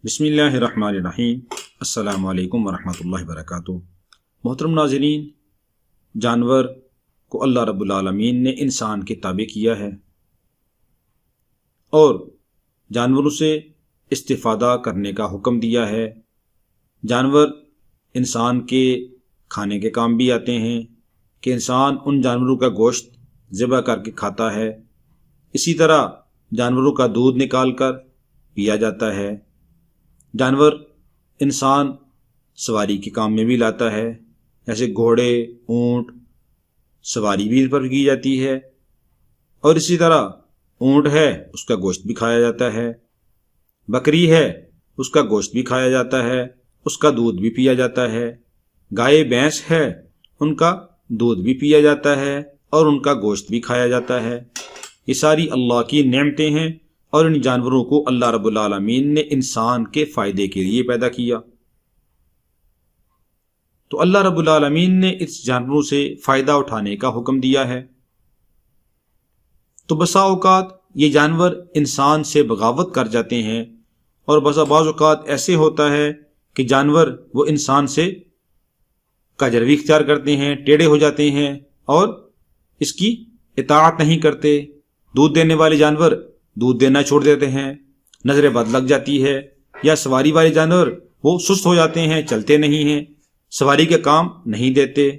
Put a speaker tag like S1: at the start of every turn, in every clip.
S1: بسم اللہ الرحمن الرحیم۔ السلام علیکم ورحمۃ اللہ وبرکاتہ۔ محترم ناظرین، جانور کو اللہ رب العالمین نے انسان کے تابع کیا ہے اور جانوروں سے استفادہ کرنے کا حکم دیا ہے۔ جانور انسان کے کھانے کے کام بھی آتے ہیں کہ انسان ان جانوروں کا گوشت ذبح کر کے کھاتا ہے۔ اسی طرح جانوروں کا دودھ نکال کر پیا جاتا ہے۔ جانور انسان سواری کے کام میں بھی لاتا ہے، جیسے گھوڑے، اونٹ، سواری بھی ان پر کی جاتی ہے۔ اور اسی طرح اونٹ ہے، اس کا گوشت بھی کھایا جاتا ہے۔ بکری ہے، اس کا گوشت بھی کھایا جاتا ہے، اس کا دودھ بھی پیا جاتا ہے۔ گائے بھینس ہے، ان کا دودھ بھی پیا جاتا ہے اور ان کا گوشت بھی کھایا جاتا ہے۔ یہ ساری اللہ کی نعمتیں ہیں اور ان جانوروں کو اللہ رب العالمین نے انسان کے فائدے کے لیے پیدا کیا۔ تو اللہ رب العالمین نے اس جانوروں سے فائدہ اٹھانے کا حکم دیا ہے۔ تو بسا اوقات یہ جانور انسان سے بغاوت کر جاتے ہیں اور بعض اوقات ایسے ہوتا ہے کہ جانور وہ انسان سے کجروی اختیار کرتے ہیں، ٹیڑے ہو جاتے ہیں اور اس کی اطاعت نہیں کرتے۔ دودھ دینے والے جانور دودھ دینا چھوڑ دیتے ہیں، نظر بد لگ جاتی ہے، یا سواری والے جانور وہ سست ہو جاتے ہیں، چلتے نہیں ہیں، سواری کے کام نہیں دیتے۔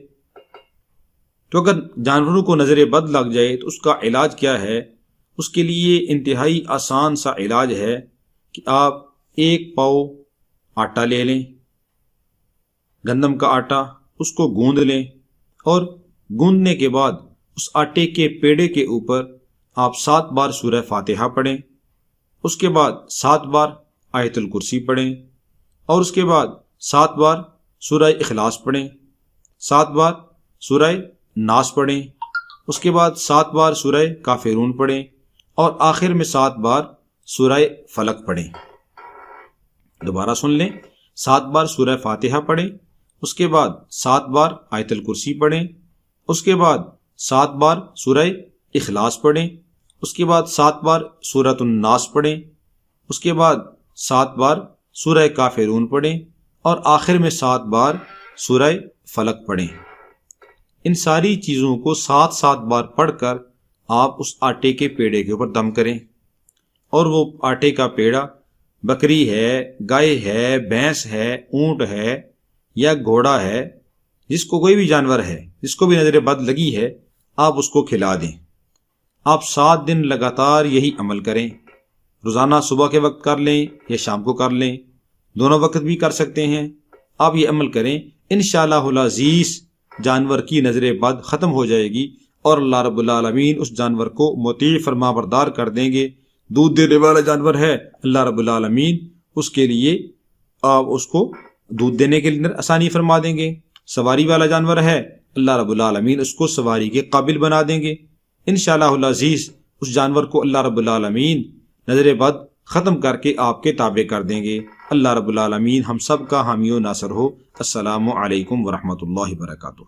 S1: تو اگر جانوروں کو نظر بد لگ جائے تو اس کا علاج کیا ہے؟ اس کے لیے انتہائی آسان سا علاج ہے کہ آپ 1 پاؤ آٹا لے لیں، گندم کا آٹا، اس کو گوندھ لیں اور گوندھنے کے بعد اس آٹے کے پیڑے کے اوپر آپ 7 بار سورہ فاتحہ پڑھیں، اس کے بعد 7 بار آیت الکرسی پڑھیں اور اس کے بعد 7 بار سورہ اخلاص پڑھیں، 7 بار سورہ ناس پڑھیں، اس کے بعد 7 بار سورہ کافرون پڑھیں اور آخر میں 7 بار سورہ فلق پڑھیں۔ دوبارہ سن لیں، 7 بار سورہ فاتحہ پڑھیں، اس کے بعد 7 بار آیت الکرسی پڑھیں، اس کے بعد 7 بار سورہ اخلاص پڑھیں، اس کے بعد 7 بار سورۃ الناس پڑھیں، اس کے بعد 7 بار سورہ کافرون پڑھیں اور آخر میں 7 بار سورہ فلق پڑھیں۔ ان ساری چیزوں کو 7 بار پڑھ کر آپ اس آٹے کے پیڑے کے اوپر دم کریں، اور وہ آٹے کا پیڑا بکری ہے، گائے ہے، بھینس ہے، اونٹ ہے یا گھوڑا ہے، جس کو کوئی بھی جانور ہے، جس کو بھی نظر بد لگی ہے، آپ اس کو کھلا دیں۔ آپ 7 دن لگاتار یہی عمل کریں۔ روزانہ صبح کے وقت کر لیں یا شام کو کر لیں، دونوں وقت بھی کر سکتے ہیں۔ آپ یہ عمل کریں، انشاءاللہ العزیز جانور کی نظر بد ختم ہو جائے گی اور اللہ رب العالمین اس جانور کو مطیع فرما بردار کر دیں گے۔ دودھ دینے والا جانور ہے، اللہ رب العالمین اس کے لیے آپ اس کو دودھ دینے کے لیے آسانی فرما دیں گے۔ سواری والا جانور ہے، اللہ رب العالمین اس کو سواری کے قابل بنا دیں گے۔ انشاءاللہ العزیز اس جانور کو اللہ رب العالمین نظر بد ختم کر کے آپ کے تابع کر دیں گے۔ اللہ رب العالمین ہم سب کا حامی و ناصر ہو۔ السلام علیکم ورحمۃ اللہ وبرکاتہ۔